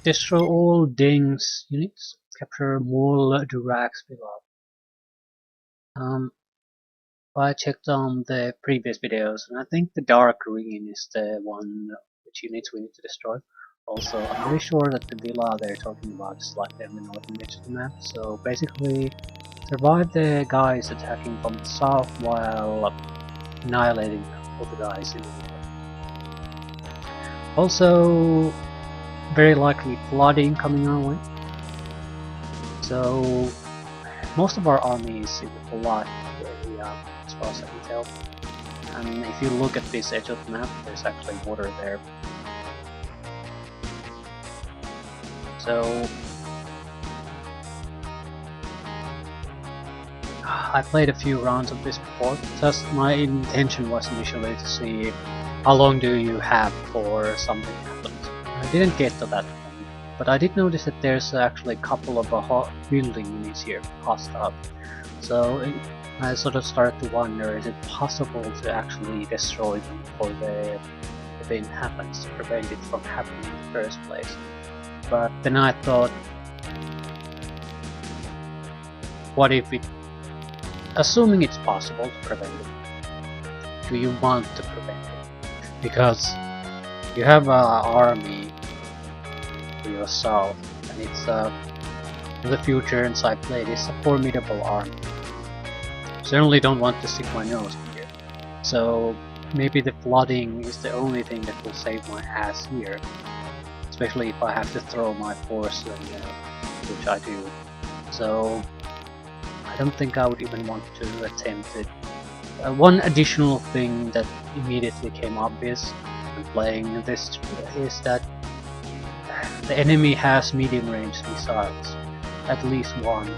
Destroy all Dengh's units. Capture more Durax below. Um, I checked on the previous videos, and I think the dark green is the one which units we need to destroy. Also, I'm pretty sure that the villa they're talking about is slightly on the northern edge of the map, so basically survive the guys attacking from the south while annihilating all the guys in the north. Also, very likely flooding coming our way. So most of our army is in the flood area, as far as I can tell. And if you look at this edge of the map, there's actually water there. So I played a few rounds of this before. Just my intention was initially to see how long do you have for something happens. I didn't get to that point, but I did notice that there's actually a couple of building units here, hostile. So I sort of started to wonder, is it possible to actually destroy them before the event happens, to prevent it from happening in the first place? But then I thought, what if it, assuming it's possible to prevent it, do you want to prevent it? Because you have an army to yourself, and it's in the future inside play, it's a formidable army. Certainly don't want to stick my nose in here. So maybe the flooding is the only thing that will save my ass here. Especially if I have to throw my force, which I do. So I don't think I would even want to attempt it. One additional thing that immediately came obvious when playing this is that the enemy has medium range missiles. At least one.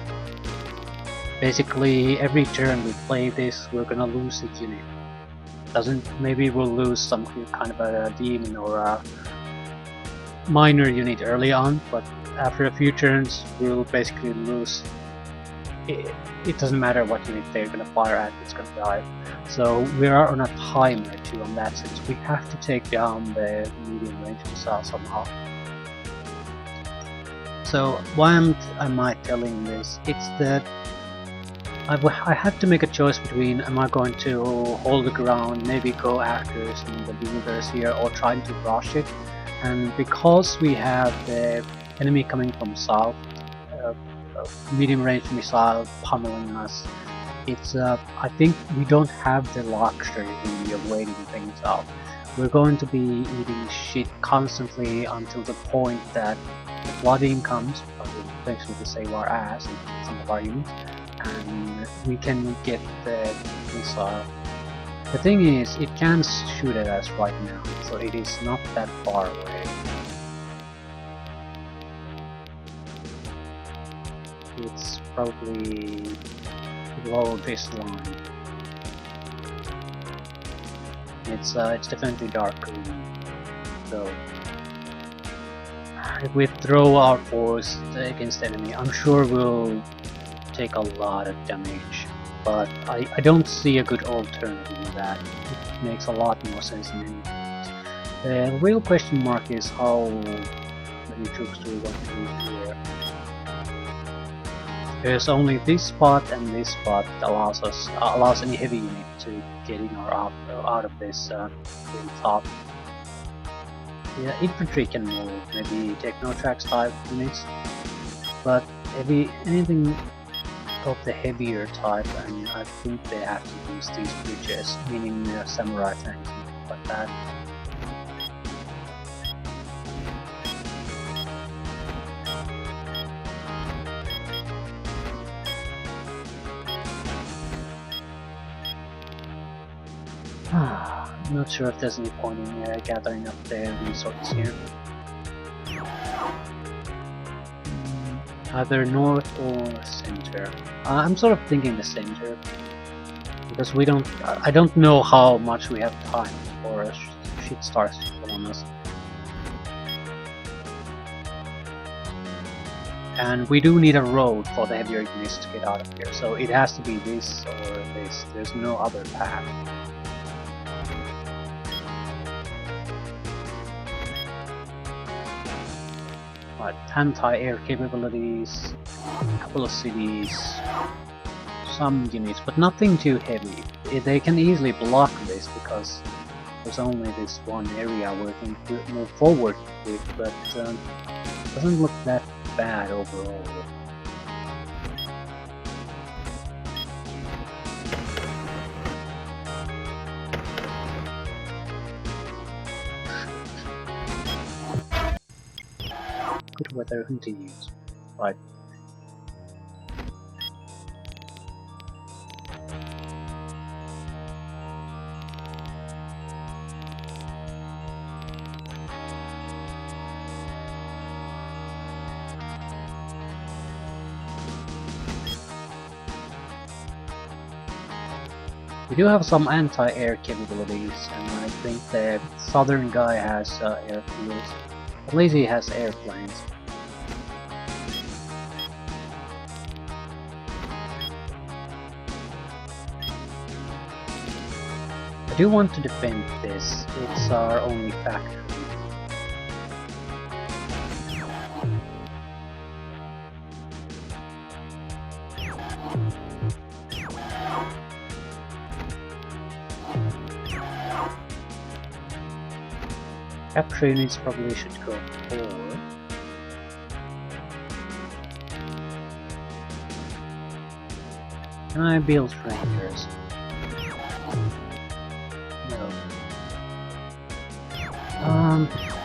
Basically every turn we play this, we're gonna lose a unit. Maybe we'll lose some kind of a demon or a minor unit early on, but after a few turns we'll basically lose. It doesn't matter what unit they're gonna fire at, it's gonna die. So we are on a timer too on that sense. We have to take down the medium range missile somehow. So why am I telling this? It's that I have to make a choice between, am I going to hold the ground, maybe go after some of the builders here, or trying to rush it. And because we have the enemy coming from south, medium range missile pummeling us, it's I think we don't have the luxury really of waiting things out. We're going to be eating shit constantly until the point that the flooding comes, eventually to save our ass and some of our units, and we can get the missile. The thing is, it can shoot at us right now, so it is not that far away. It's probably below this line. It's definitely dark green. So if we throw our force against the enemy, I'm sure we'll take a lot of damage. But I don't see a good alternative in that. It makes a lot more sense than anything. The real question mark is how many troops do we want to use here. There's only this spot and this spot that allows any heavy unit to get in or out of this top. Yeah, infantry can move, maybe techno-tracks type units, but anything of the heavier type, and I think they have to use these bridges, meaning samurai tanks and things like that. I'm not sure if there's any point in gathering up the resources here. Either north or center. I'm sort of thinking the center, because I don't know how much we have time before shit starts on us. And we do need a road for the heavier units to get out of here, so it has to be this or this. There's no other path. Right, anti-air capabilities, a couple of cities, some units, but nothing too heavy. They can easily block this because there's only this one area we're going to move forward with, but doesn't look that bad overall. Good weather continues. Right. We do have some anti-air capabilities, and I think the southern guy has airfields. At least he has airplanes. I do want to defend this. It's our only factory. Capture units probably should go forward. Can I build rangers? No.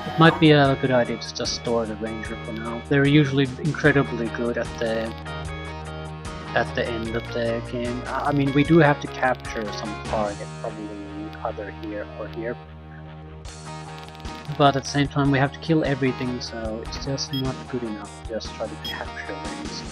It might be a good idea to just store the ranger for now. They're usually incredibly good at the end of the game. I mean, we do have to capture some target, probably either here or here. But at the same time we have to kill everything, so it's just not good enough to just try to capture things.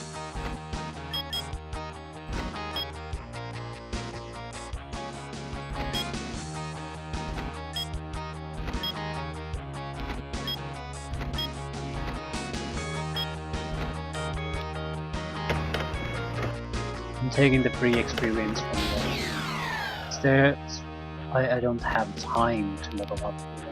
I'm taking the free experience from them. I don't have time to level up for them.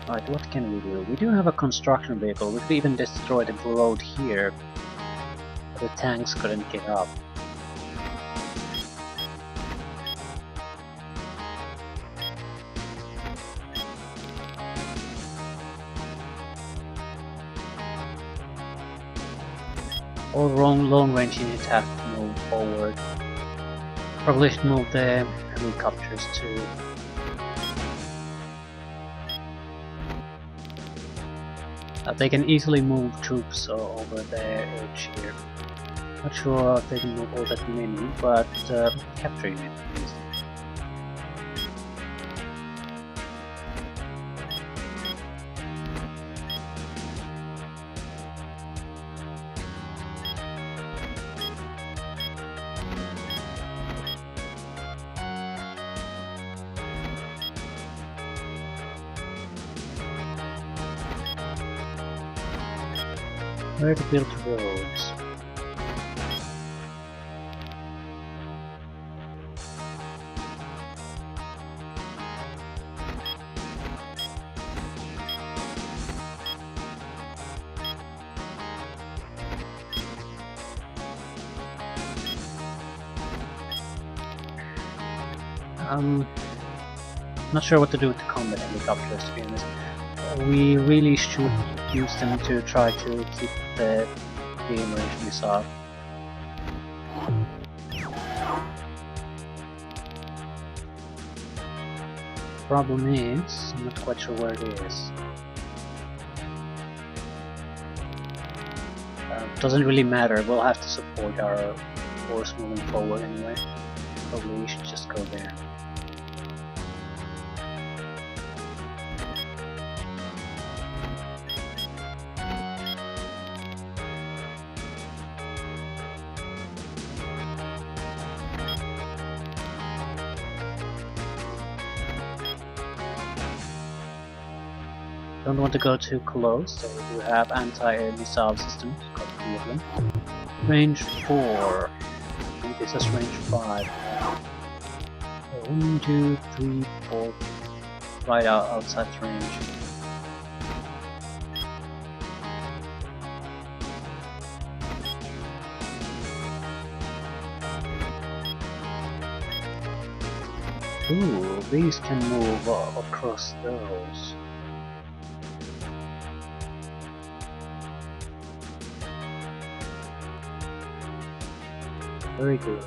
Right, what can we do? We do have a construction vehicle. We could even destroy the road here, but the tanks couldn't get up. All long range units have to move forward. Probably should move the helicopters too. They can easily move troops over the edge here. Not sure if they can move all that many, but capturing it at least. Where to build roads? Not sure what to do with the combat helicopters, to be honest. We really should use them to try to keep the game range missile. Problem is, I'm not quite sure where it is. Doesn't really matter, we'll have to support our force moving forward anyway. Probably we should just go there. Don't want to go too close, so we do have anti-air missile systems, got 3 of them. Range 4. I think this is range 5. 1, 2, 3, 4. Right outside range. Ooh, these can move across those. Very good.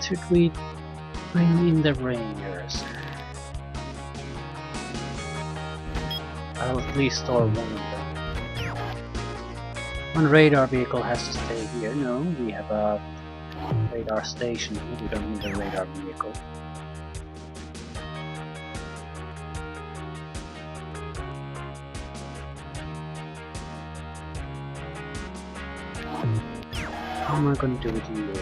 Should we bring in the Rangers? I'll at least store one of them. One radar vehicle has to stay here. No, we have a radar station here. We don't need a radar vehicle. How am I going to do with you?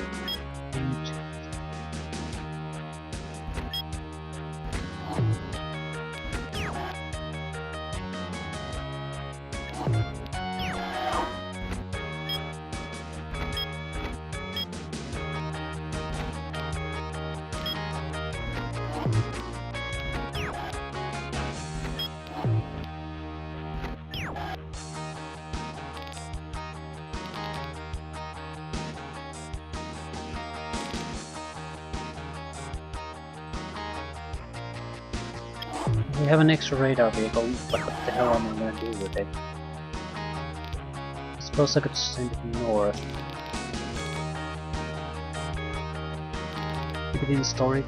We have an extra radar vehicle, but what the hell am I going to do with it? I suppose I could send it north. Keep it in storage.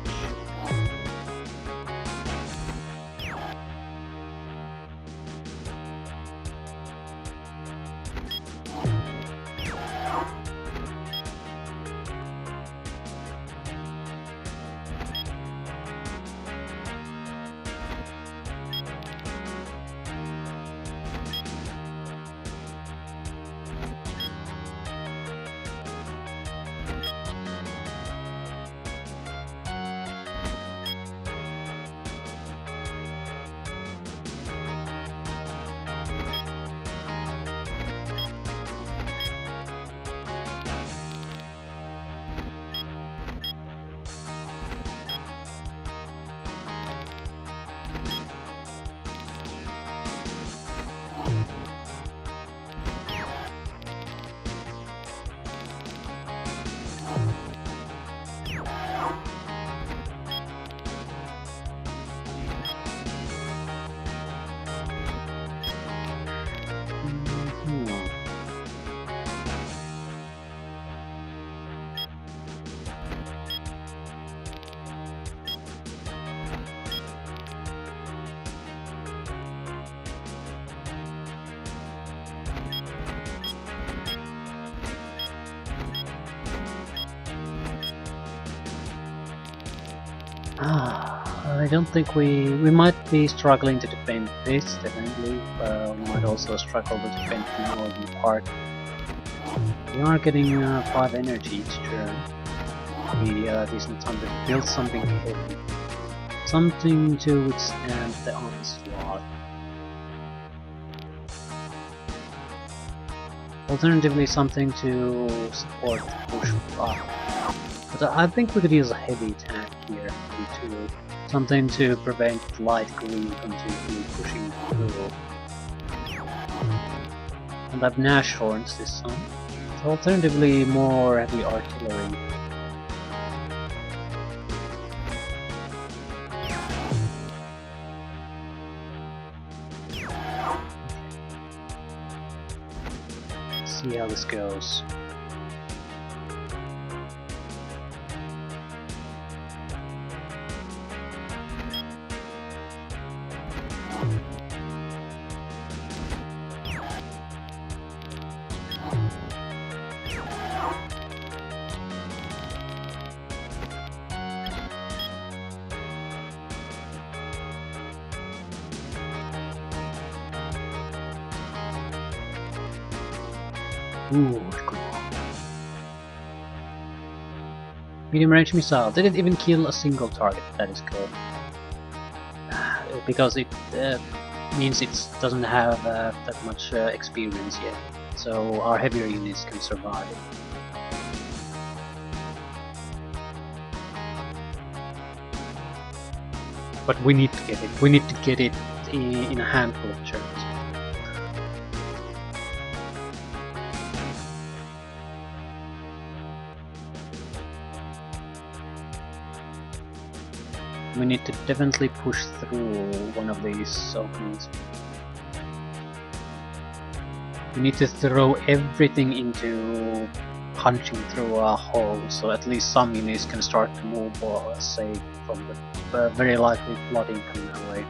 I don't think we might be struggling to defend this, definitely. We might also struggle to defend the northern part. We are getting 5 energy each turn. Be decent time to build something heavy. Something to withstand the onslaught. Alternatively, something to support the push back. But I think we could use a heavy tank here too. Something to prevent light green from pushing through. And have Nashorns this time. So alternatively, more heavy artillery. see how this goes. Ooh, cool. Medium range missile. Didn't even kill a single target. That is good. Because it means it doesn't have that much experience yet. So our heavier units can survive. But we need to get it. We need to get it in a handful of turns. We need to definitely push through one of these openings. We need to throw everything into punching through a hole, so at least some units can start to move or save from the very likely flooding coming our way.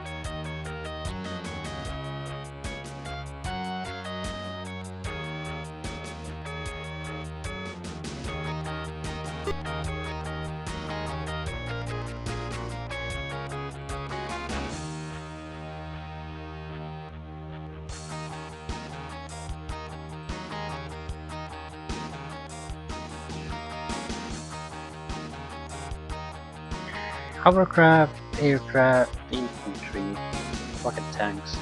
Hovercraft, aircraft, infantry, rocket tanks.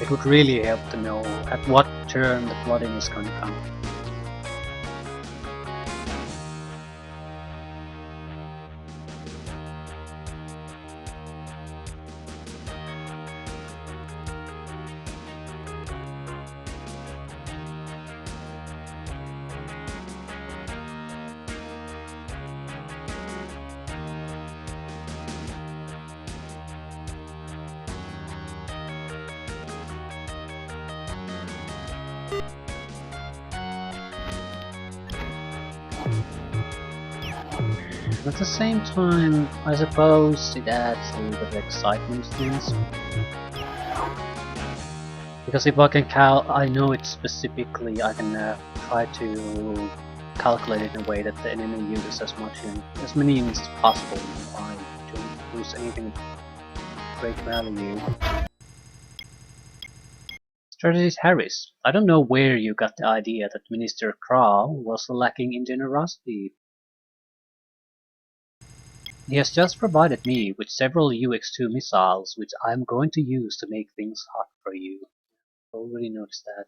It would really help to know at what turn the flooding is going to come. At the same time, I suppose it adds a little bit of excitement to things. Because if I can I know it specifically, I can try to calculate it in a way that the enemy uses as many units as possible. I don't lose anything of great value. Strategist Harris, I don't know where you got the idea that Minister Kral was lacking in generosity. He has just provided me with several UX-2 missiles, which I'm going to use to make things hot for you. I already noticed that.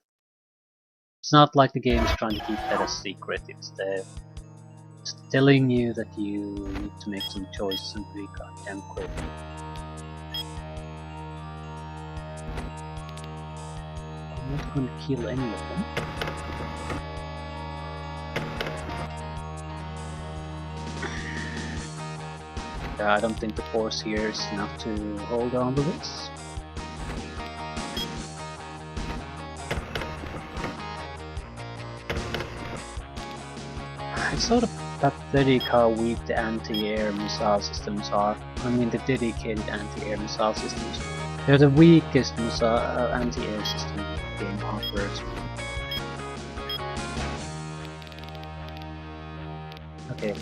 It's not like the game is trying to keep that a secret, it's telling you that you need to make some choices and pretty goddamn quick. I'm not going to kill any of them. I don't think the force here is enough to hold on to this. It's sort of pathetic how weak the anti-air missile systems are. I mean the dedicated anti-air missile systems. They're the weakest anti-air system the game offers. Okay.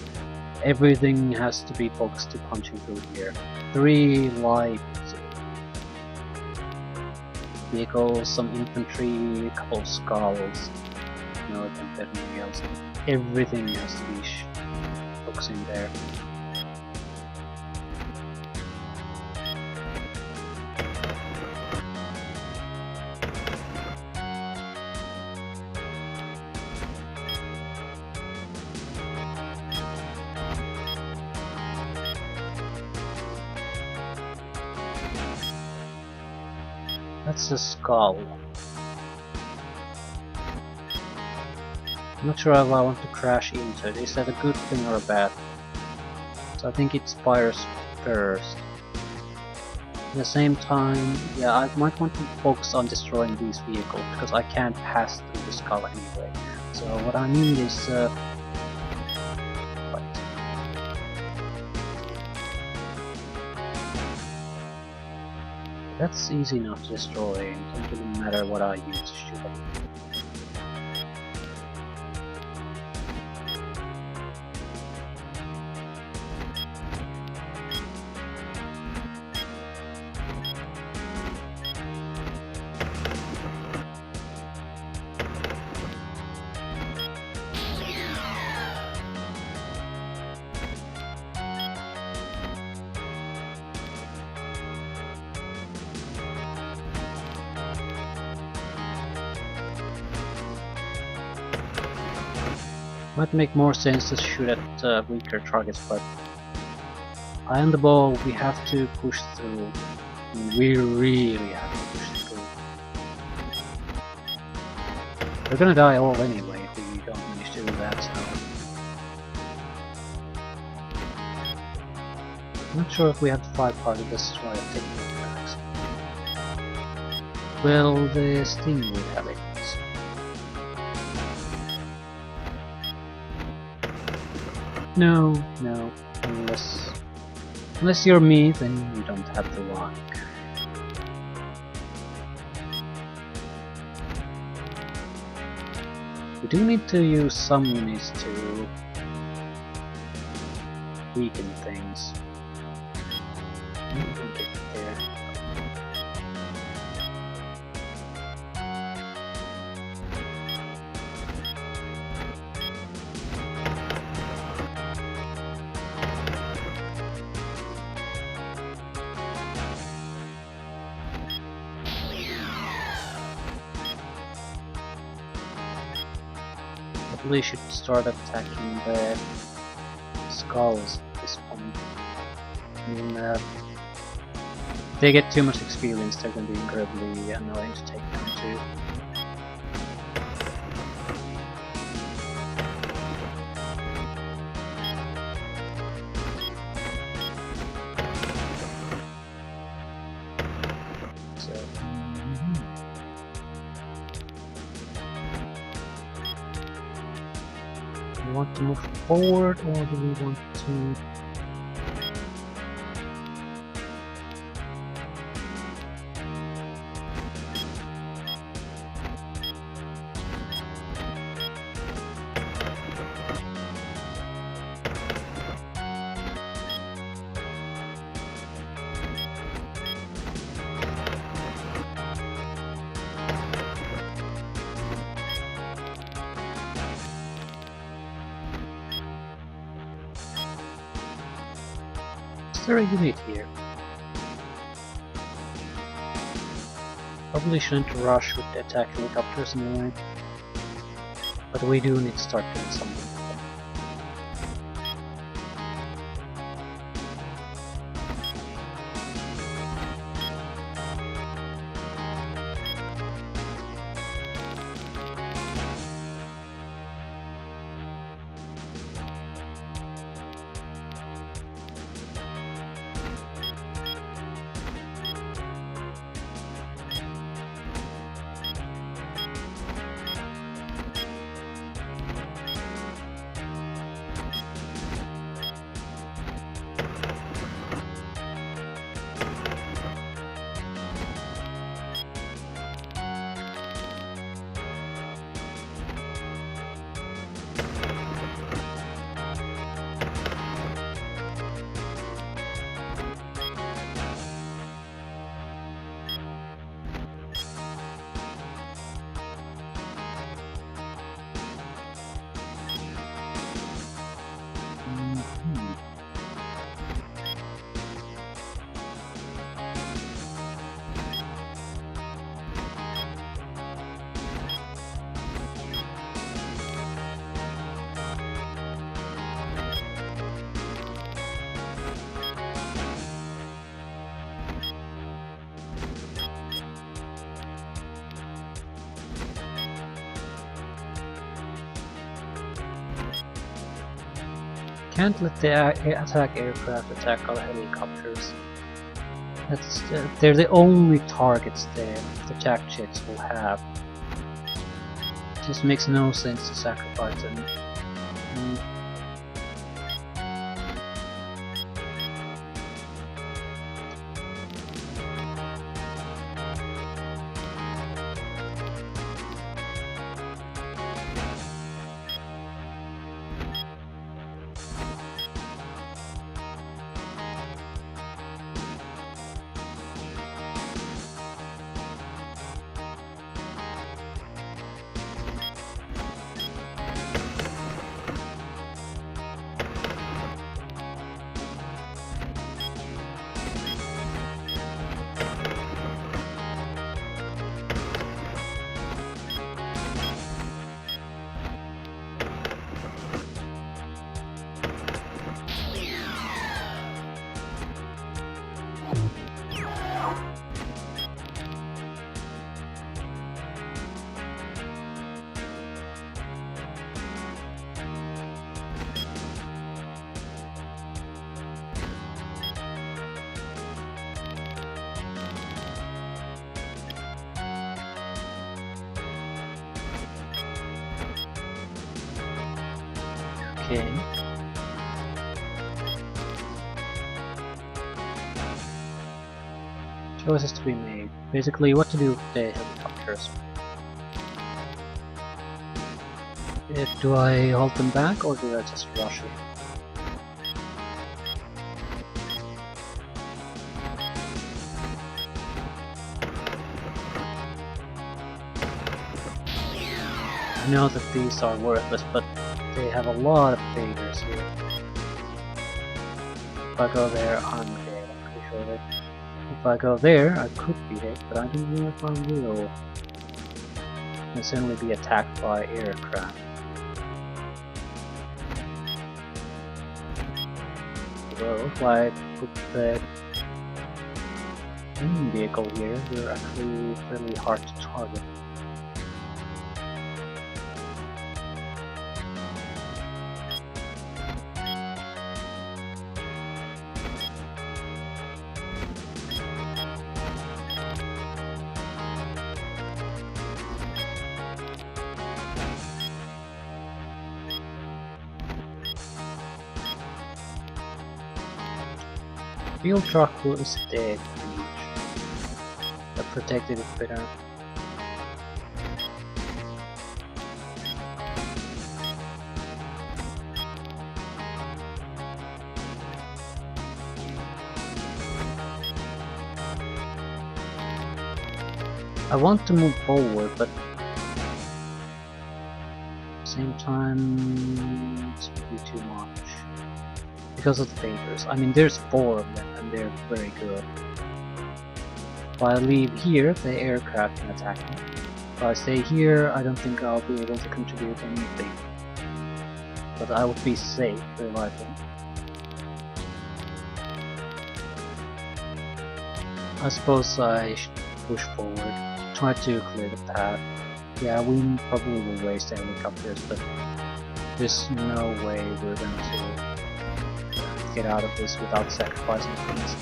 Everything has to be focused to punching through here. 3 light vehicles, some infantry, a couple of skulls. No, I can't bet anything else. Everything has to be focusing there. That's a skull. I'm not sure if I want to crash into it. Is that a good thing or a bad thing? So I think it fires first. At the same time, yeah, I might want to focus on destroying these vehicles because I can't pass through the skull anyway. So what I need is right. That's easy enough to destroy. It doesn't really matter what I use to shoot them. Might make more sense to shoot at weaker targets, but I am the ball, we have to push through. We really have to push through. We're gonna die all anyway if we don't manage to do that, so... I'm not sure if we have to fight part of this, try to take it back. Well, this thing would have it. No, no, unless you're me, then you don't have the luck. We do need to use some units to weaken things. Probably should start attacking the skulls at this point. I mean, if they get too much experience, they're going to be incredibly annoying to take down too. Do we want to move forward, or do we want to... Is there a unit here? Probably shouldn't rush with the attack helicopters anyway. But we do need to start doing something. Can't let the attack aircraft attack our helicopters. They're the only targets there the jack jets will have. It just makes no sense to sacrifice them. Okay. Choices to be made. Basically, what to do with the helicopters. Do I hold them back or do I just rush it? I know that these are worthless, but they have a lot of faders here. If I go there, I'm dead, I'm pretty sure that. If I go there, I could be hit, but I don't know if I will. I'll certainly be attacked by aircraft. So if I put the main vehicle here, they're actually fairly hard to target. Fuel truck was dead. That protected it better. I want to move forward, but at the same time it's really too much. Because of the faders. I mean, there's 4 of them and they're very good. If I leave here, the aircraft can attack me. If I stay here, I don't think I'll be able to contribute anything. But I would be safe, very likely. I suppose I should push forward, try to clear the path. Yeah, we probably will waste the helicopters, but there's no way we're going to get out of this without sacrificing things.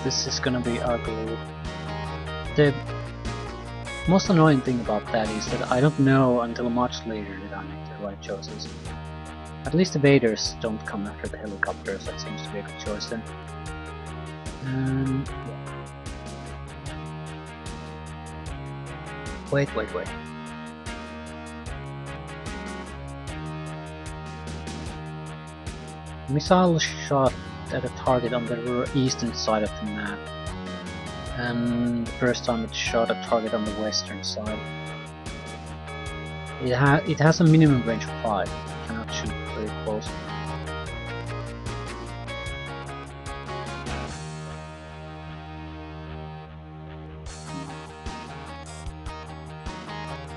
This is gonna be ugly. The most annoying thing about that is that I don't know until much later that I make the right choices. At least the Vaders don't come after the helicopters, that seems to be a good choice then. And wait. Missile shot at a target on the eastern side of the map. And the first time it shot a target on the western side. It has a minimum range of 5. It cannot shoot very close.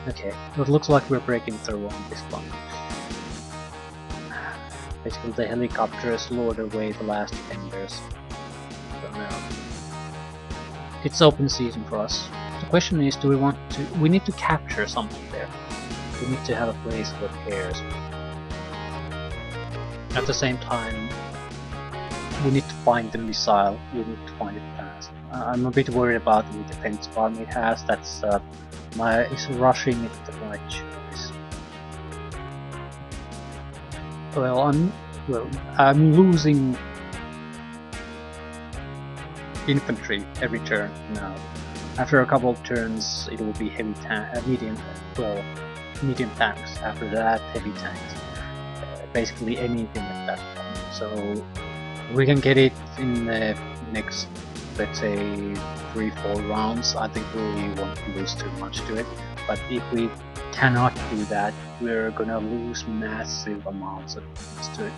Okay, it looks like we're breaking through on this one. Basically, the helicopters lured away the last defenders. So now it's open season for us. The question is, do we want to? We need to capture something there. We need to have a place for repairs. At the same time, we need to find the missile. We need to find it fast. I'm a bit worried about the defense army it has. That's is rushing it the right choice. Well, I'm losing infantry every turn now. After a couple of turns, it will be heavy medium tanks. After that, heavy tanks. Basically anything at that point. So we can get it in the next, let's say, 3-4 rounds. I think we won't lose too much to it. But if we cannot do that, we're gonna lose massive amounts of points to it.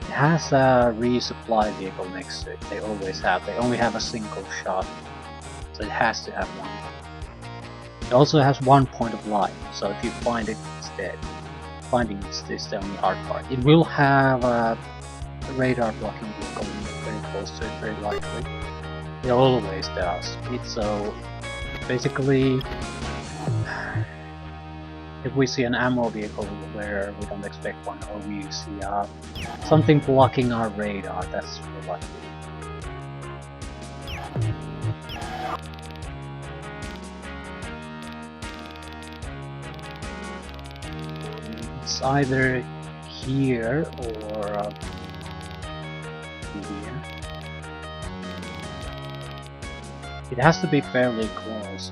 It has a resupply vehicle next to it. They always have. They only have a single shot, so it has to have one. It also has 1 point of life, so if you find it, it's dead. Finding it is the only hard part. It will have a radar blocking vehicle very close to it, very likely. It always does. So basically, if we see an ammo vehicle where we don't expect one, or we see something blocking our radar, that's very likely. It's either here or here. It has to be fairly close.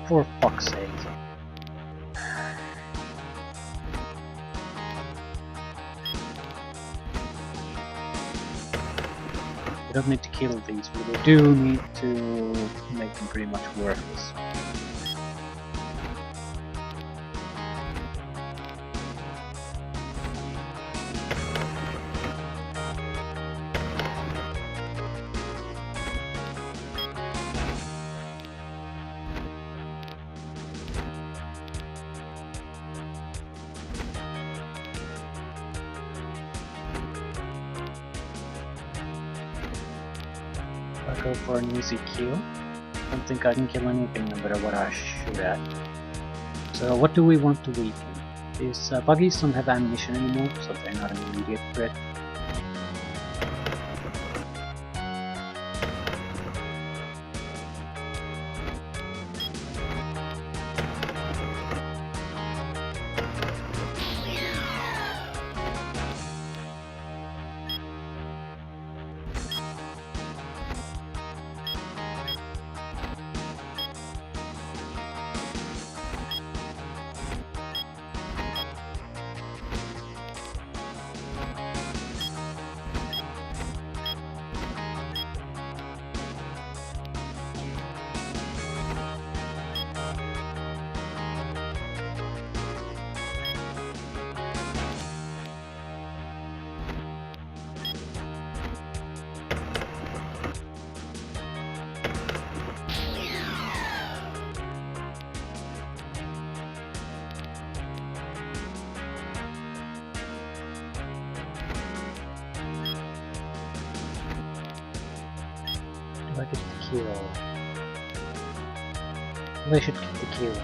For fuck's sake. We don't need to kill these, but we do need to make them pretty much worthless. I'll go for an easy kill. I don't think I can kill anything no matter what I shoot at. So what do we want to weaken? These buggies don't have ammunition anymore, so they're not an immediate threat. Do I get the kill? I should get the kill.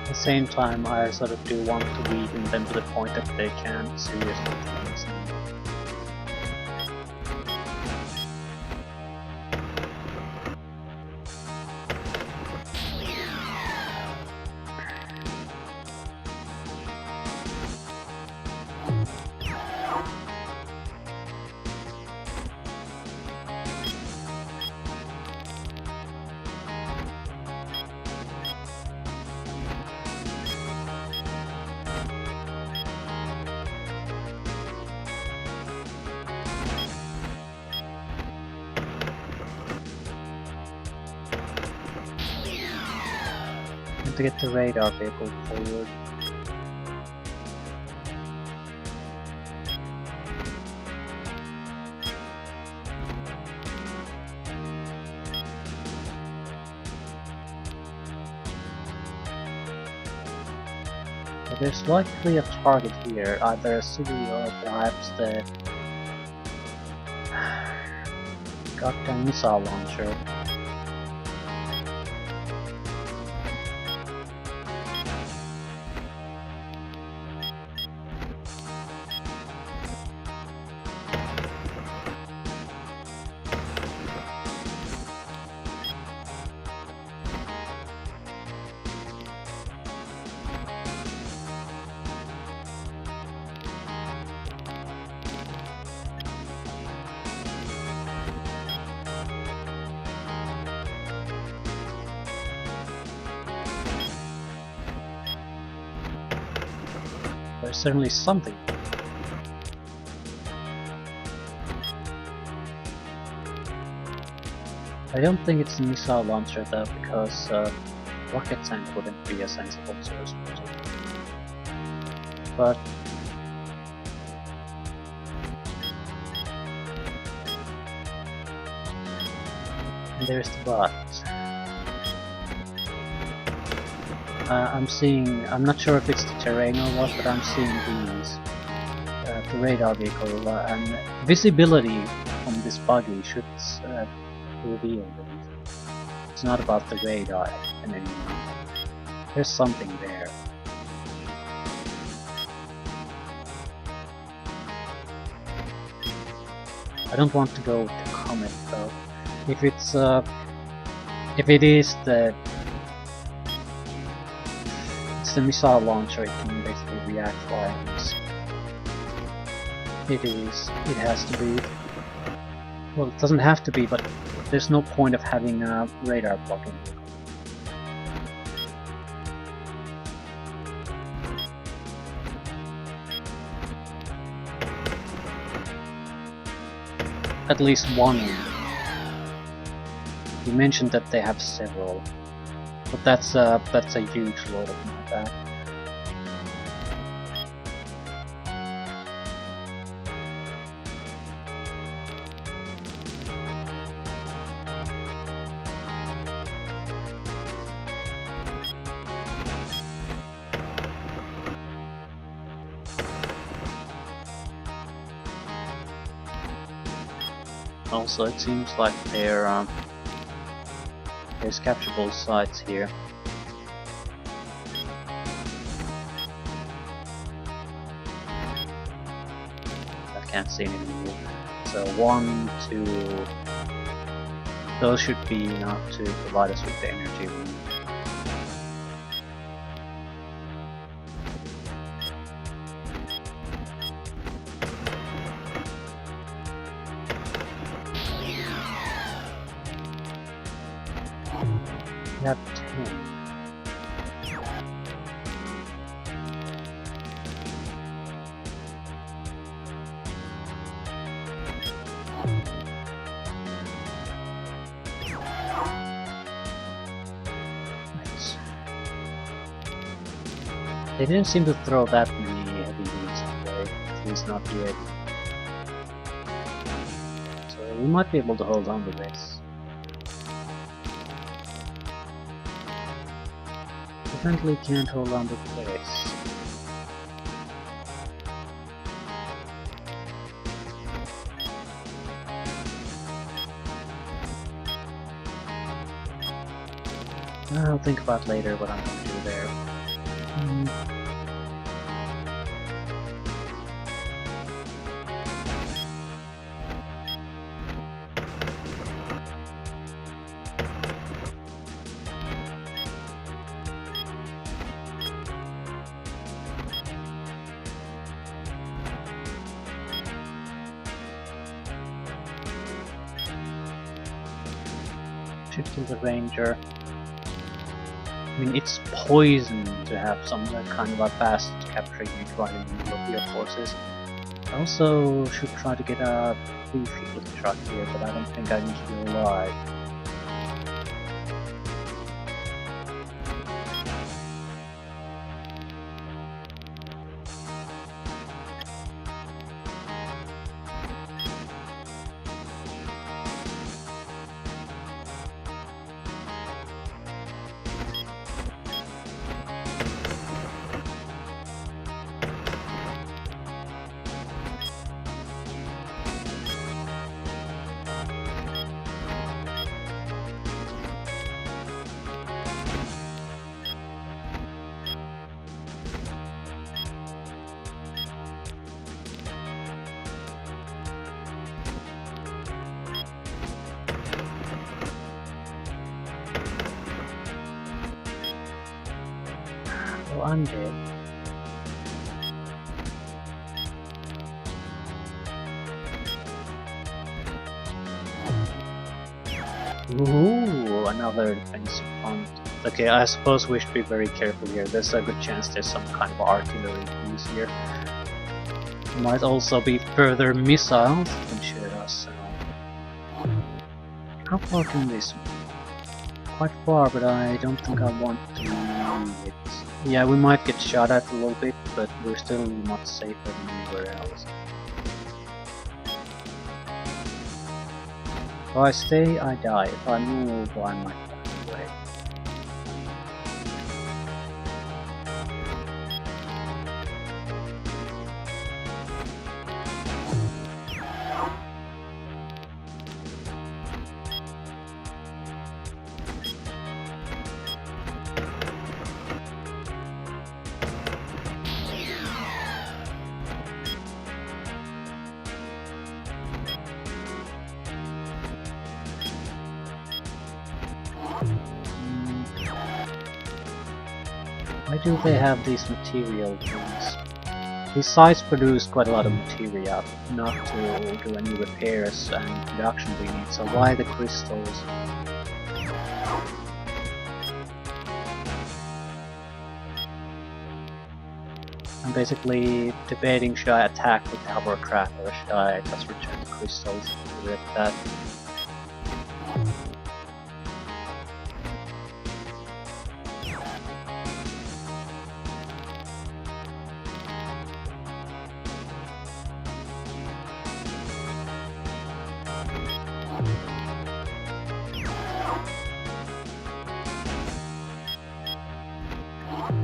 At the same time, I sort of do want to weaken them to the point that they can't seriously things. to get the radar vehicle forward. But there's likely a target here, either a city or perhaps the goddamn missile launcher. There's certainly something. I don't think it's a missile launcher though, because rocket tank wouldn't be a sensible source. But there's the but. I'm not sure if it's the terrain or what, but I'm seeing these, the radar vehicle, and visibility from this buggy should reveal it. It's not about the radar anymore. There's something there. I don't want to go with the comet though. If it is the missile launcher, it can basically react violence. It has to be. Well, it doesn't have to be, but there's no point of having a radar blocking. At least one. You mentioned that they have several. But that's a huge load of my back. Also, it seems like there's capturable sites here. I can't see any more. So 1, 2. Those should be enough to provide us with the energy we need. We have 10. Nice. They didn't seem to throw that many heavy units away, at least not yet. So we might be able to hold on to this. Definitely can't hold on to this. I'll think about later what I'm going to do there. Should kill the ranger. I mean, it's poison to have some kind of a fast capturing unit right in the middle of your forces. I also should try to get a beefy truck here, but I don't think I need to be alive. I'm dead. Ooh, another defensive front. Okay, I suppose we should be very careful here. There's a good chance there's some kind of artillery piece here. Might also be further missiles that can shoot us. How far can this? Quite far, but I don't think I want to leave it. Yeah, we might get shot at a little bit, but we're still not safer than anywhere else. If I stay, I die. If I move, I might die away. Why do they have these material things? These sites produce quite a lot of material, not to do any repairs and production we need, so why the crystals? I'm basically debating, should I attack with the hovercraft or should I just return the crystals and get that?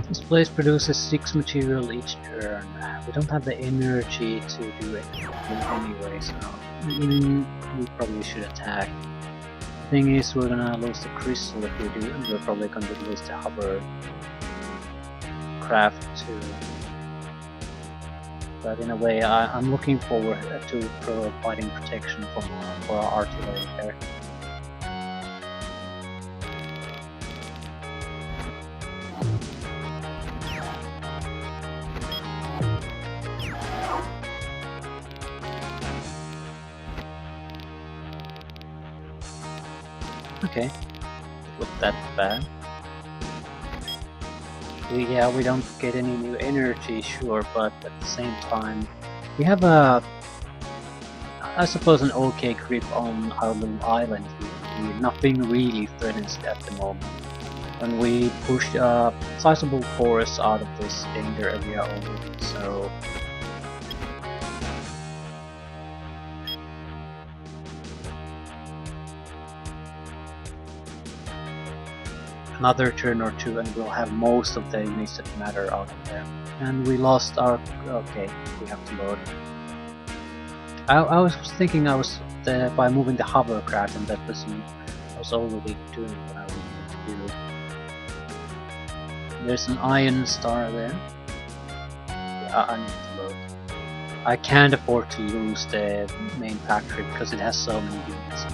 This place produces 6 material each turn. We don't have the energy to do it anyway, so we probably should attack. The thing is, we're gonna lose the crystal if we do, and we're probably gonna lose the hover craft too. But in a way, I'm looking forward to providing protection for our artillery there. Okay, it wasn't that bad. Yeah, we don't get any new energy, sure, but at the same time, we have I suppose, an okay grip on our little island here. Nothing really threatens it at the moment. When we pushed a sizable force out of this danger area already, so... Another turn or two and we'll have most of the units that matter out of there. And we lost our... okay, we have to load. I was thinking by moving the hovercraft in that position, I was already doing what I wanted to do. There's an iron star there. Yeah, I need to load. I can't afford to lose the main factory because it has so many units.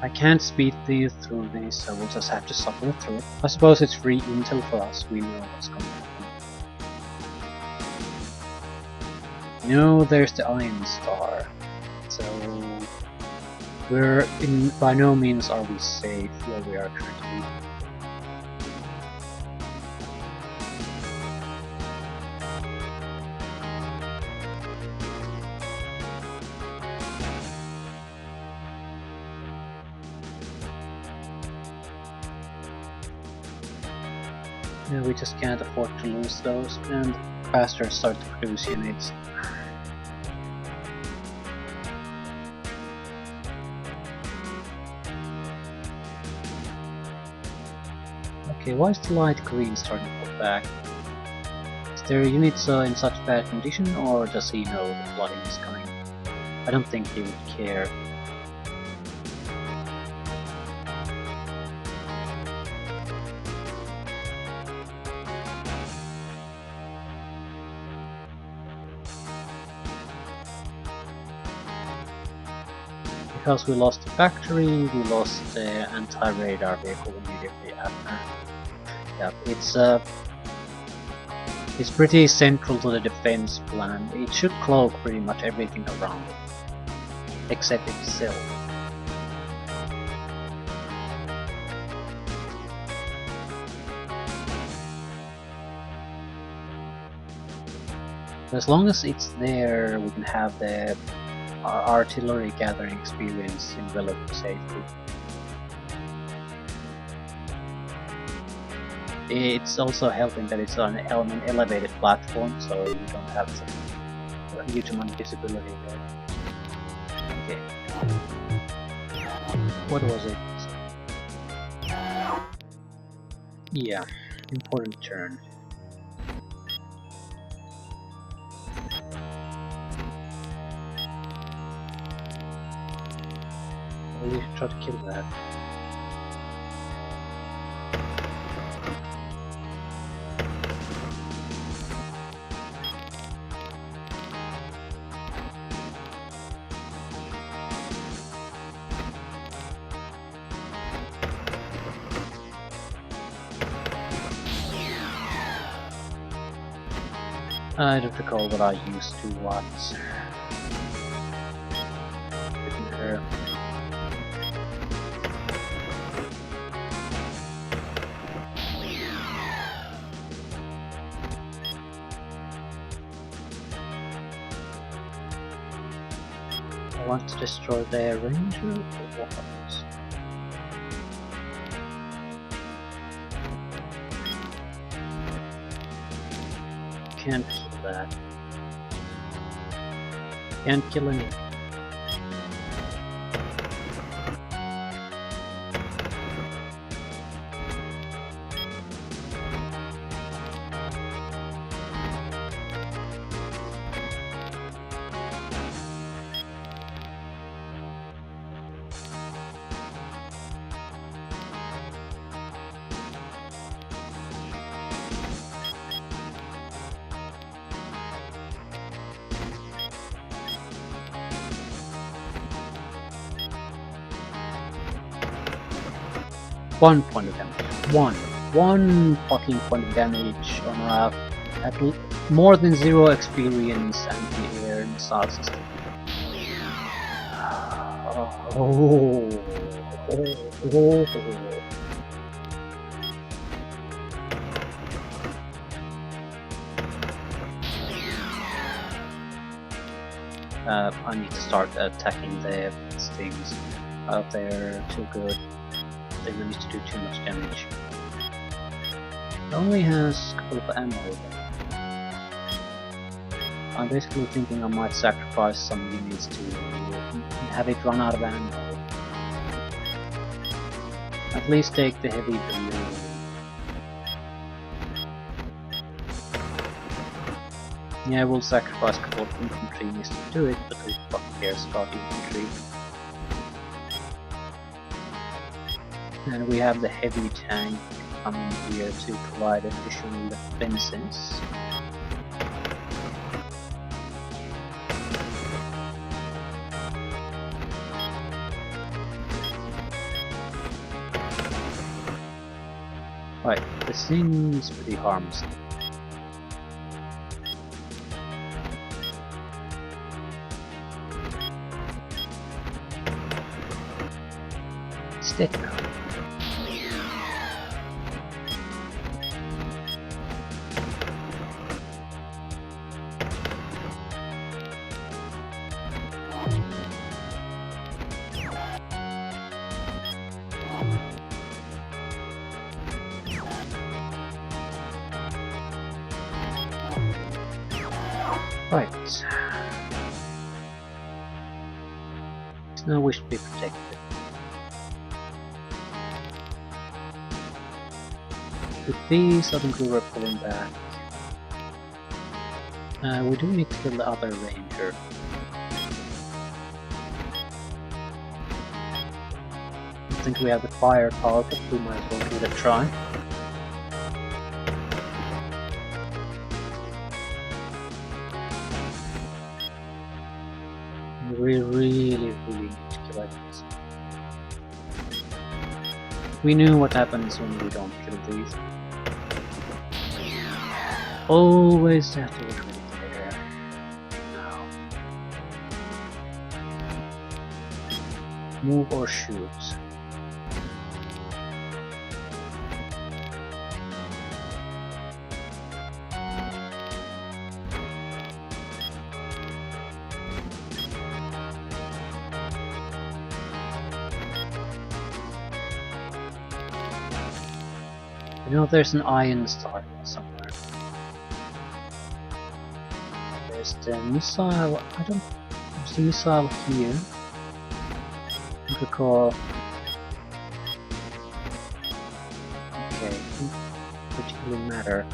I can't speed through these, so we'll just have to suffer through it. I suppose it's free intel for us, we know what's going to happen. You know, there's the Iron Star, so by no means are we safe where we are currently. Yeah, we just can't afford to lose those, and faster start to produce units. Okay, why is the light green starting to pull back? Is their units in such bad condition, or does he know the flooding is coming? I don't think he would care. Because we lost the factory, we lost the anti-radar vehicle immediately after. Yeah, it's pretty central to the defense plan. It should cloak pretty much everything around it, except itself. As long as it's there, we can have the artillery gathering experience in relative safety. It's also helping that it's on an elevated platform, so you don't have a huge amount of visibility there. Okay. What was it? Yeah, important turn. We should try to kill that. I don't recall what I used to watch. I want to destroy their ranger or what? Can't kill that. Can't kill anything. One point of damage. One fucking point of damage on a more than 0 experience anti-air missile system. I need to start attacking the things. They're too good. They used to do too much damage. It only has a couple of ammo. I'm basically thinking I might sacrifice some units to have it run out of ammo. At least take the heavy balloon. Yeah, I will sacrifice a couple of infantry units to do it, but who the fuck cares about infantry? And we have the heavy tank coming here to provide additional defenses. Right, this seems pretty harmless. It's dead now. Right. Now we should be protected. With these, suddenly we're pulling back. We do need to kill the other ranger. I think we have the firepower, but we might as well give it a try. We really need to kill enemies. We knew what happens when we don't kill these. Always have to look there. Now. Move or shoot. You know, there's an iron star somewhere. There's the missile. I don't. There's the missile here. I could call. Okay, it doesn't particularly matter.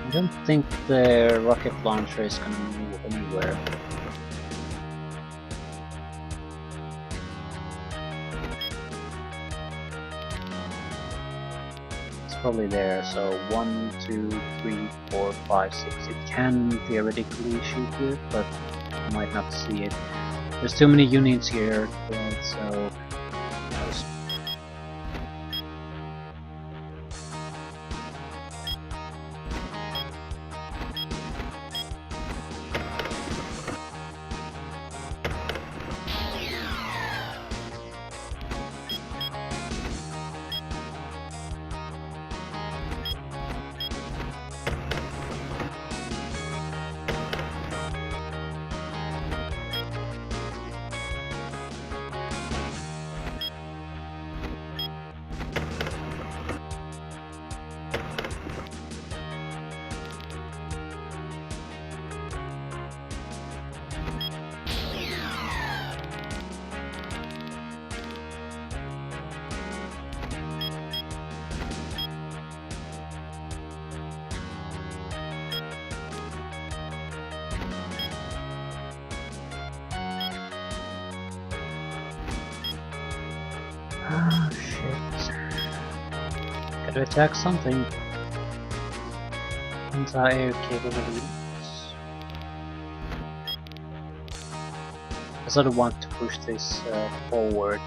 I don't think the rocket launcher is gonna move anywhere. It's probably there, so 1, 2, 3, 4, 5, 6. It can theoretically shoot here, but I might not see it. There's too many units here, so ah, shit. Gotta attack something. Anti-air capabilities. I sort of want to push this forward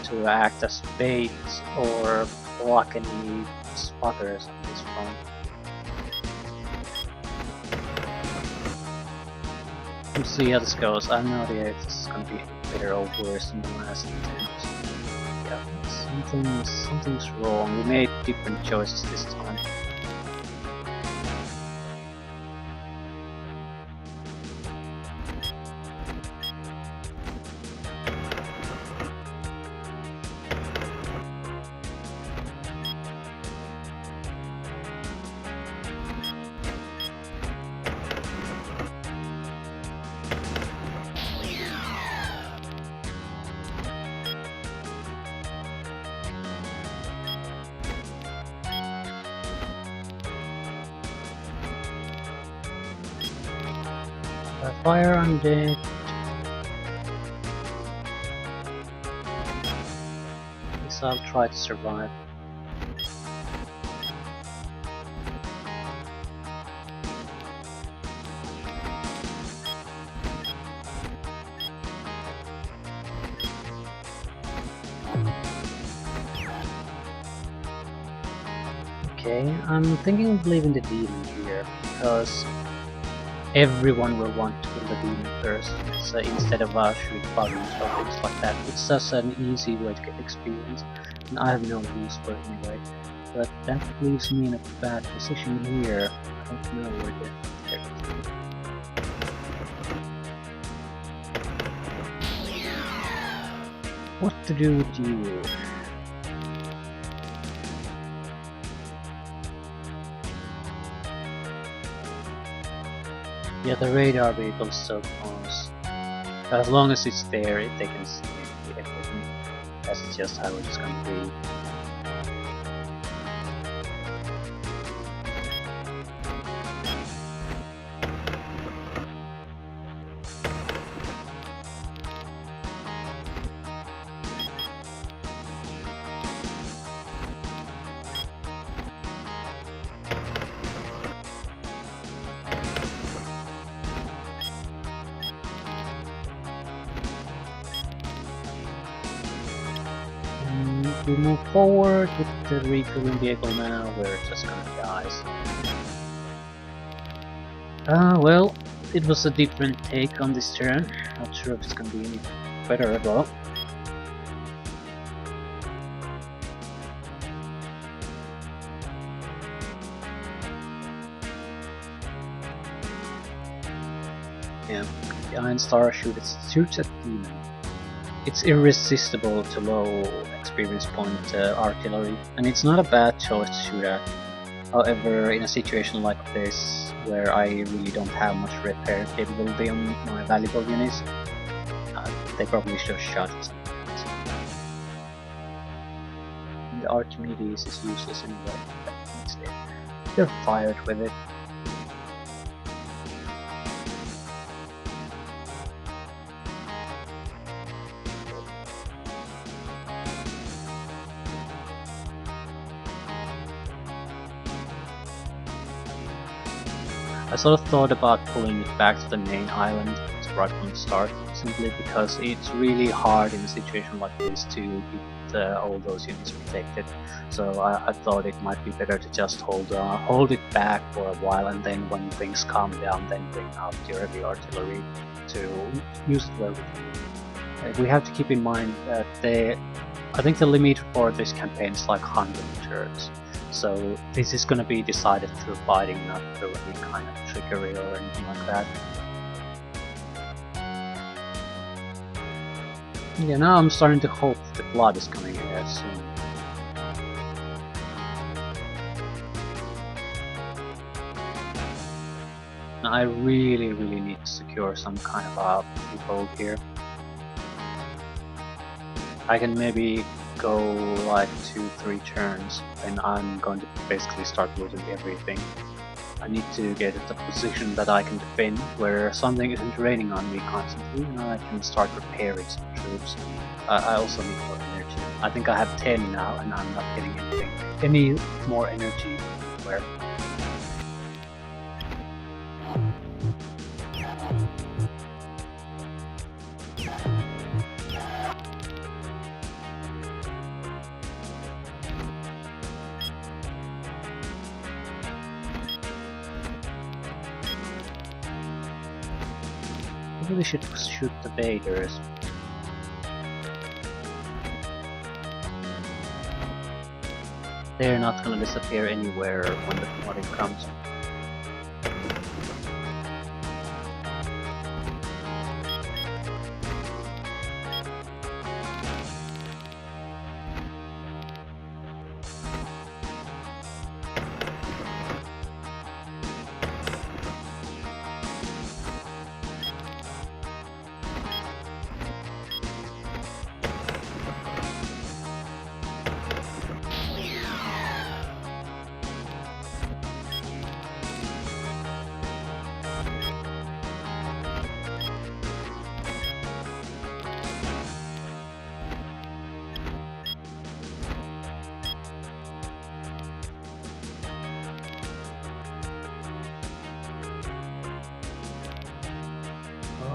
to act as bait or block any spotters on this front. We'll see how this goes. I have no idea if this is gonna be better or worse than the last attempt. Yeah, something's wrong. We made different choices this time. Fire on deck. Guess I'll try to survive. Okay, I'm thinking of leaving the demon here because everyone will want to kill the demon first, so instead of shoot buttons or things like that. It's just an easy way to get experience, and I have no use for it anyway. But that leaves me in a bad position here. I don't know where the what to do with you? Yeah, the radar vehicle's so close. But as long as it's there, they can see everything. That's just how it's gonna be. we move forward with the refueling vehicle now, we're just gonna die. Well, it was a different take on this turn. Not sure if it's gonna be any better at all. Yeah, the Iron Star shoots at Demon. It's irresistible to low experience point artillery, and it's not a bad choice to shoot at. However, in a situation like this, where I really don't have much repair capability on my valuable units, they probably should have shot at something else. And the Archimedes is useless anyway. They're fired with it. I sort of thought about pulling it back to the main island right from the start, simply because it's really hard in a situation like this to get all those units protected. So I thought it might be better to just hold it back for a while, and then when things calm down, then bring out your heavy artillery to use it where we can. We have to keep in mind that I think the limit for this campaign is like 100 turns. So this is going to be decided through fighting, not through any kind of trickery or anything like that. Yeah, now I'm starting to hope the flood is coming here soon. Now I really need to secure some kind of a foothold here. I can maybe go like 2-3 turns, and I'm going to basically start losing everything. I need to get at the position that I can defend, where something isn't raining on me constantly, and I can start preparing some troops. I also need more energy. I think I have 10 now, and I'm not getting any more energy anywhere. I really should shoot the Vaders. They're not gonna disappear anywhere when the flooding comes.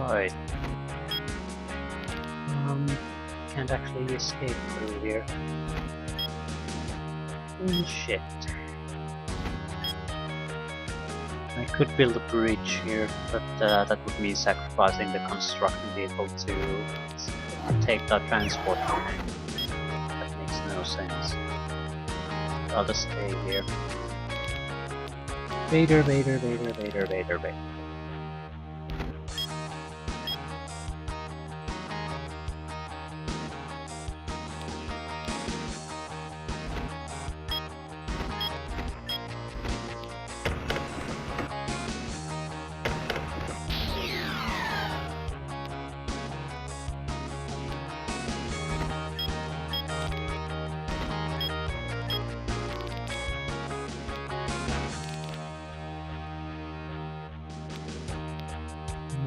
Right. Can't actually escape through here. Oh shit. I could build a bridge here, but that would mean sacrificing the construction vehicle to take that transport line. That makes no sense. I'll just stay here. Vader.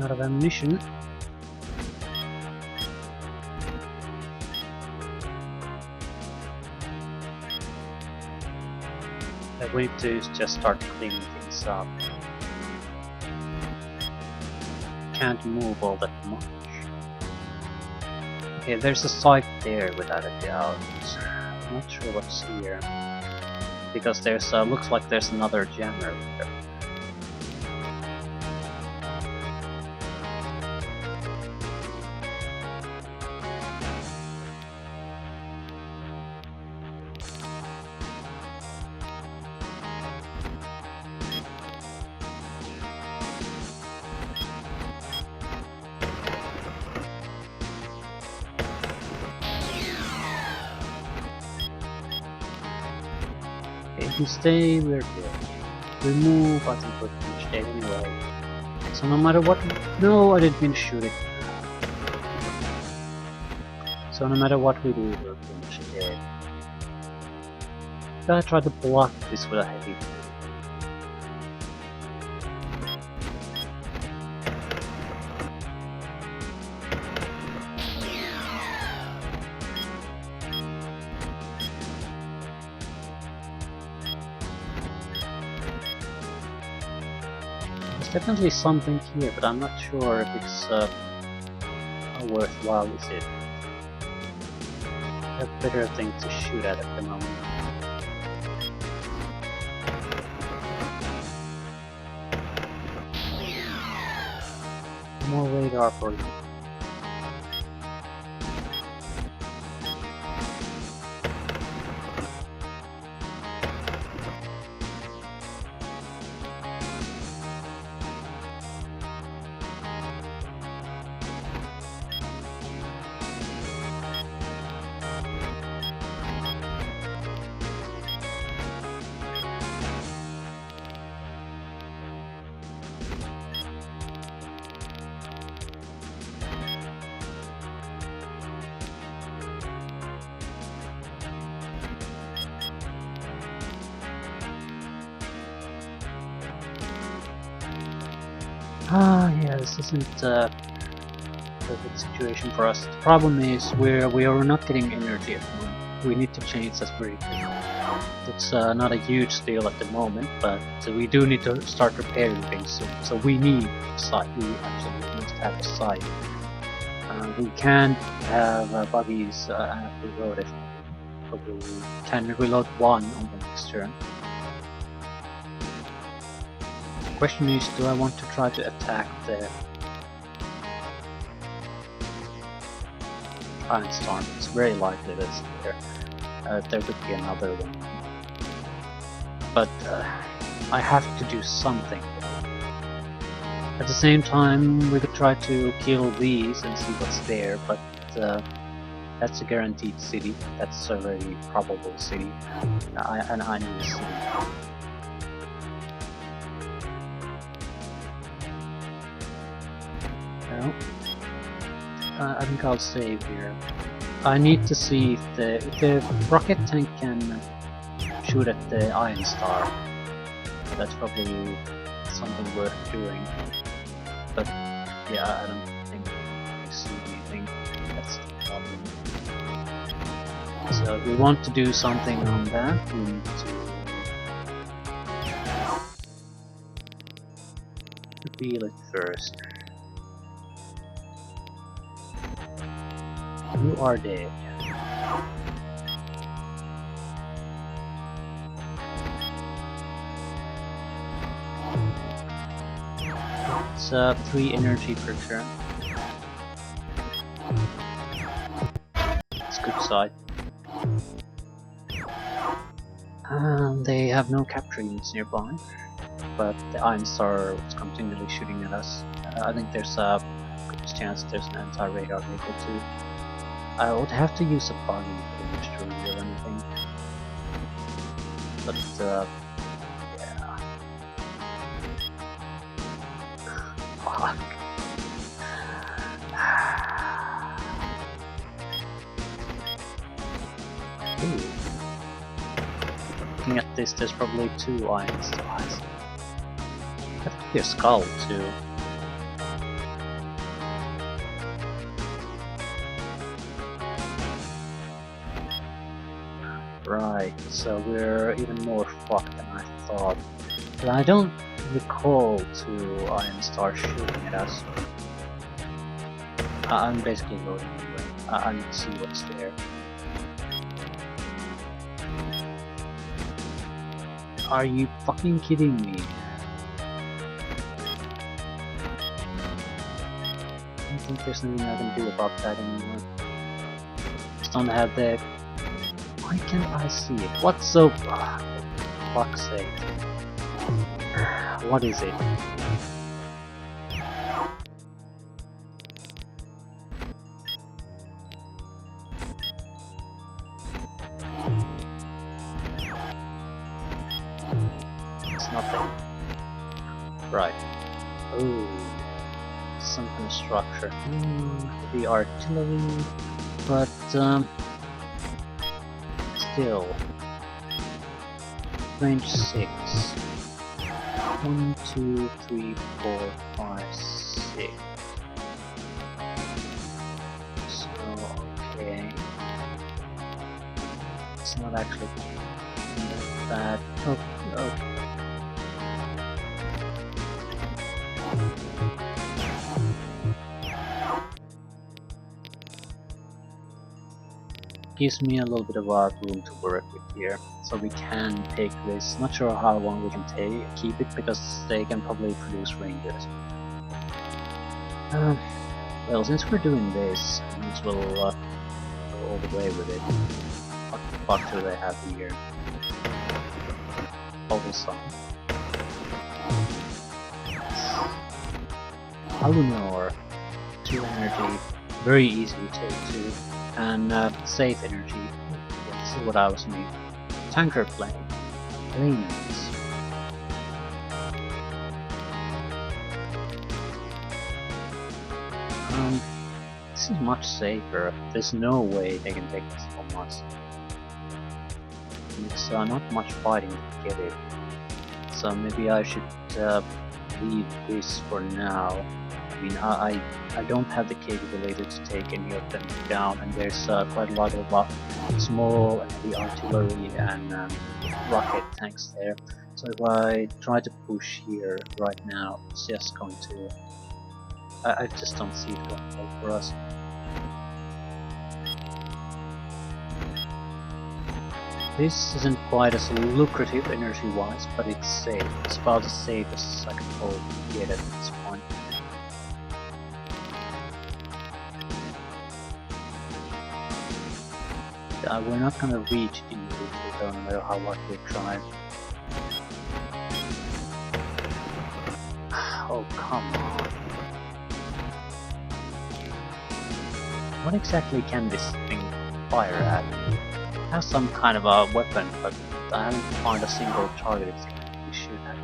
Out of ammunition. I need to just start cleaning things up. Can't move all that much. Okay, there's a site there without a doubt. not sure what's here. Because there's looks like there's another jammer here. If we stay, we're good. We move, I think we're finished dead anyway. So no matter what... No, I didn't mean to shoot it. So no matter what we do, we're finished dead. Gotta try to block this with a heavy... There's definitely something here, but I'm not sure if it's how worthwhile is it. I have better things to shoot at the moment. More radar for you. Yeah, this isn't a perfect situation for us. The problem is we are not getting energy at the moment. We need to change this very quickly. It's not a huge deal at the moment, but we do need to start repairing things soon. So we need a site. We absolutely must have a site. We can't have buggies reloaded. But we can reload one on the next turn. The question is, do I want to try to attack the Iron Storm? It's very likely that's there. There could be another one. But I have to do something. At the same time, we could try to kill these and see what's there, but that's a guaranteed city. That's a very probable city. And I need a city. No. I think I'll save here. I need to see if the rocket tank can shoot at the Iron Star. That's probably something worth doing. But yeah, I don't think we see anything. That's the problem. So if we want to do something on that, we need to reveal it first. You are dead. It's 3 energy per turn. It's good side. They have no capture units nearby, but the Iron Star is continually shooting at us. I think there's a good chance there's an anti-radar vehicle too. I would have to use a buggy pretty much to reveal anything. But yeah. Fuck. Ooh. Looking at this, there's probably 2 Iron Stars. That could be a skull too. Right, so we're even more fucked than I thought. But I don't recall 2 Iron Stars shooting at us. I'm basically loading anyway. I need to see what's there. Are you fucking kidding me? I don't think there's nothing I can do about that anymore. Just don't have the... Why can't I see it? What's so... For fuck's sake. What is it? It's nothing. Right. Ooh. Some kind of structure. The artillery, but still. Range 6. 1, 2, 3, 4, 5, 6. So, okay. It's not actually that bad. Oh, okay. Gives me a little bit of room to work with here, so we can take this. Not sure how long we can keep it, because they can probably produce rangers. Well, since we're doing this, I might as well go all the way with it. What the fuck do they have here? Bubblesong. Alunor. 2 energy. Very easy to take too. And safe energy. Yeah, this is what I was needing. Tanker plane. Lanes. This is much safer. There's no way they can take this from us. It's not much fighting to get it. So maybe I should leave this for now. I mean, I don't have the capability to take any of them down, and there's quite a lot of small and heavy artillery and rocket tanks there. So if I try to push here right now, it's just going to... I just don't see it going well for us. This isn't quite as lucrative energy-wise, but it's safe. It's about as safe as I can probably get at this point. We're not gonna reach the no matter how hard we try. Oh, come on. What exactly can this thing fire at? It has some kind of a weapon, but I haven't found a single targeted thing to shoot at.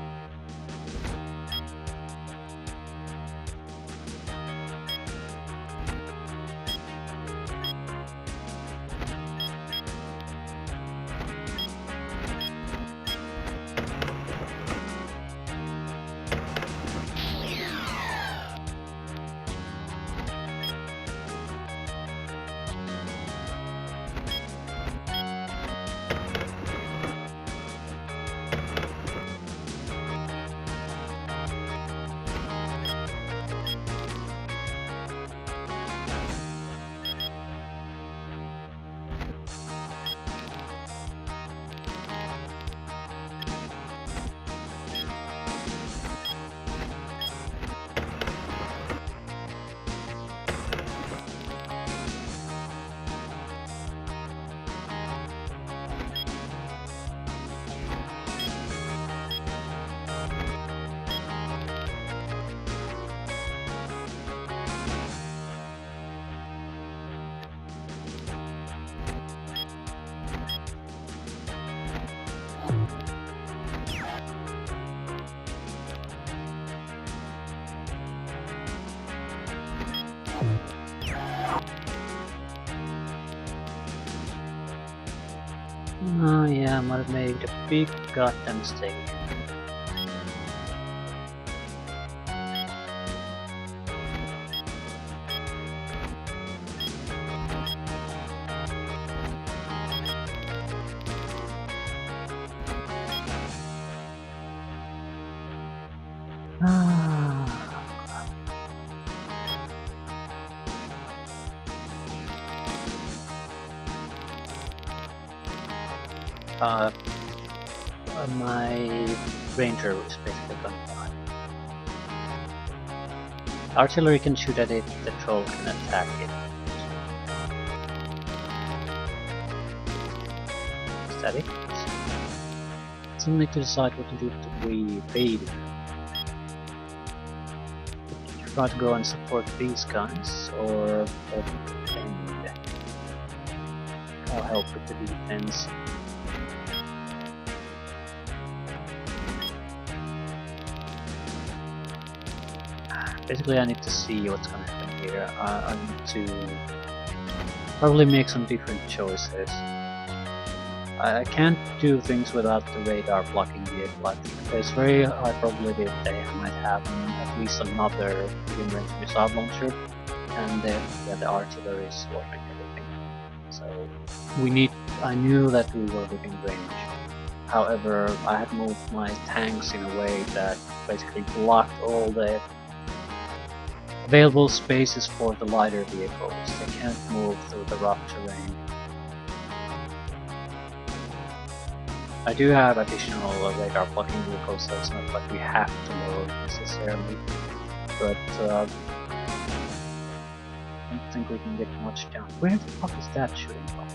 Oh yeah, I might have made a big goddamn mistake. my ranger is basically gonna die. Artillery can shoot at it, the troll can attack it. Is that it? Still need to decide what to do to the baby. Try to go and support these guys, or defend. I'll help with the defense. Basically, I need to see what's gonna happen here. I need to probably make some different choices. I can't do things without the radar blocking the vehicle. There's very high probability that they might have at least another medium-range missile launcher, and the artillery is slaughtering everything. So I knew that we were within range. However, I had moved my tanks in a way that basically blocked all the available spaces for the lighter vehicles. They can't move through the rough terrain. I do have additional radar blocking vehicles, so it's not like we have to load necessarily, but I don't think we can get much down. Where the fuck is that shooting from?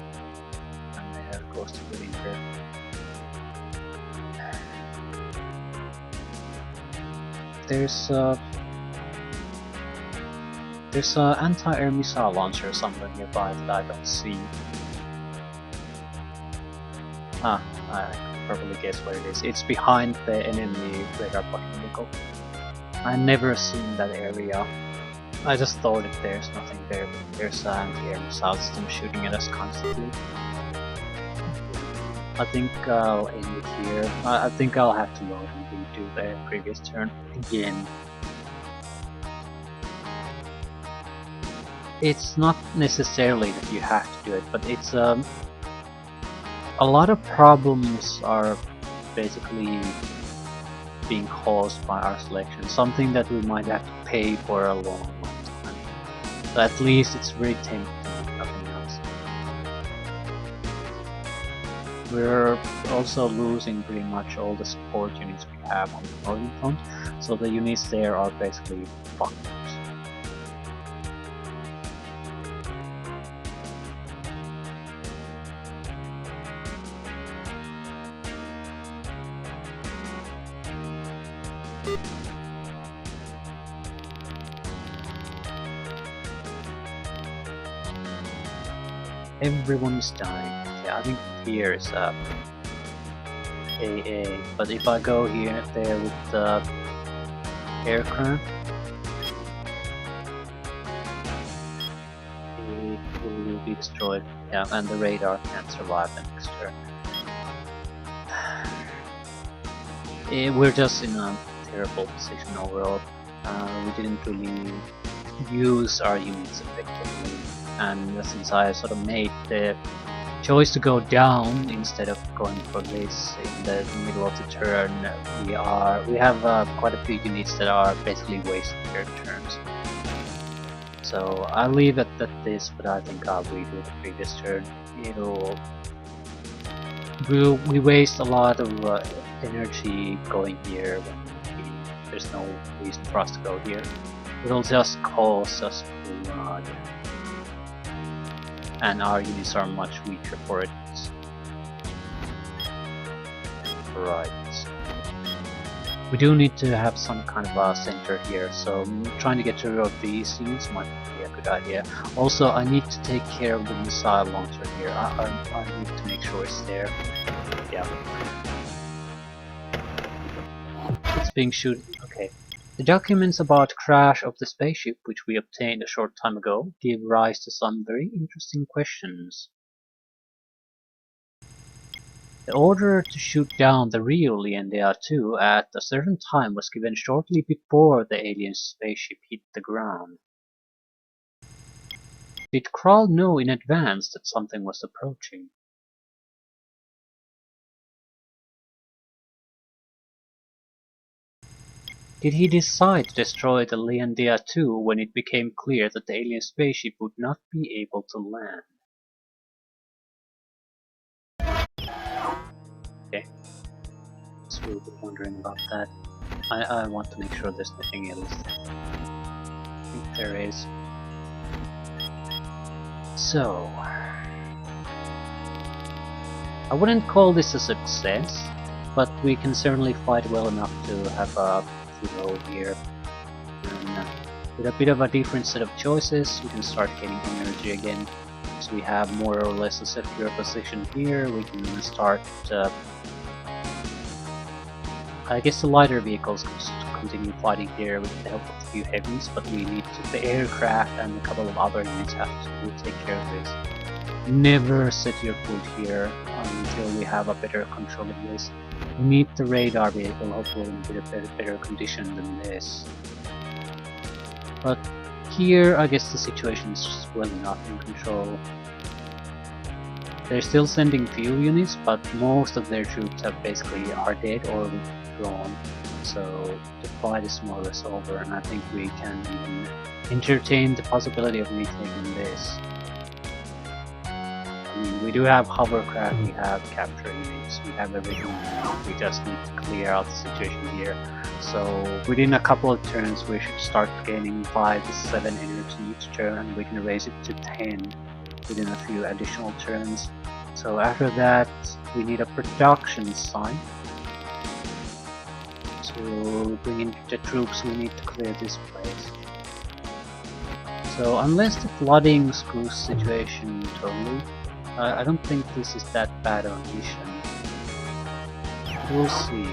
And they have close to getting here. There's an anti-air missile launcher somewhere nearby that I don't see. Ah, I can probably guess where it is. It's behind the enemy radar blocking vehicle. I've never seen that area. I just thought if there's nothing there, but there's an anti-air missile system shooting at us constantly. I think I'll end it here. I think I'll have to load and redo the previous turn again. It's not necessarily that you have to do it, but it's a lot of problems are basically being caused by our selection, something that we might have to pay for a long time. So at least it's very tempting, nothing else. We're also losing pretty much all the support units we have on the northern front, so the units there are basically fucked. Everyone is dying. Yeah, I think here is AA, but if I go here there with the aircraft, it will be destroyed. Yeah, and the radar can't survive the next turn. We're just in a terrible position overall. We didn't really use our units effectively, and since I sort of made the choice to go down instead of going for this in the middle of the turn, we have quite a few units that are basically wasting their turns. So I'll leave it at this, but I think I'll redo the previous turn. We waste a lot of energy going here when there's no reason for us to go here. It'll just cause us blood, and our units are much weaker for it. Right. We do need to have some kind of a center here, so trying to get rid of these units might be a good idea. Also, I need to take care of the missile launcher here. I need to make sure it's there. Yeah. It's being shooted. Okay. The documents about crash of the spaceship, which we obtained a short time ago, give rise to some very interesting questions. The order to shoot down the real Dengh at a certain time was given shortly before the alien spaceship hit the ground. Did Kral know in advance that something was approaching? Did he decide to destroy the Dengh when it became clear that the alien spaceship would not be able to land? Okay. wondering about that. I want to make sure there's nothing else. I think there is. So, I wouldn't call this a success, but we can certainly fight well enough to have a flow here. And with a bit of a different set of choices, we can start getting energy again. So we have more or less a secure position here. We can start. I guess the lighter vehicles can continue fighting here with the help of a few heavies, but we need to, the aircraft and a couple of other units have to take care of this. Never set your foot here until we have a better control of this. Meet the radar vehicle, hopefully in a better condition than this. But here, I guess the situation is just well enough in control. They're still sending fuel units, but most of their troops have basically are dead or withdrawn. So the fight is more or less over, and I think we can even entertain the possibility of me taking this. I mean, we do have hovercraft, we have capture units, we have everything. We just need to clear out the situation here. So within a couple of turns, we should start gaining 5 to 7 energy each turn, and we can raise it to 10 within a few additional turns. So after that, we need a production sign to bring in the troops. We need to clear this place. So unless the flooding screws situation totally, I don't think this is that bad on mission. We'll see.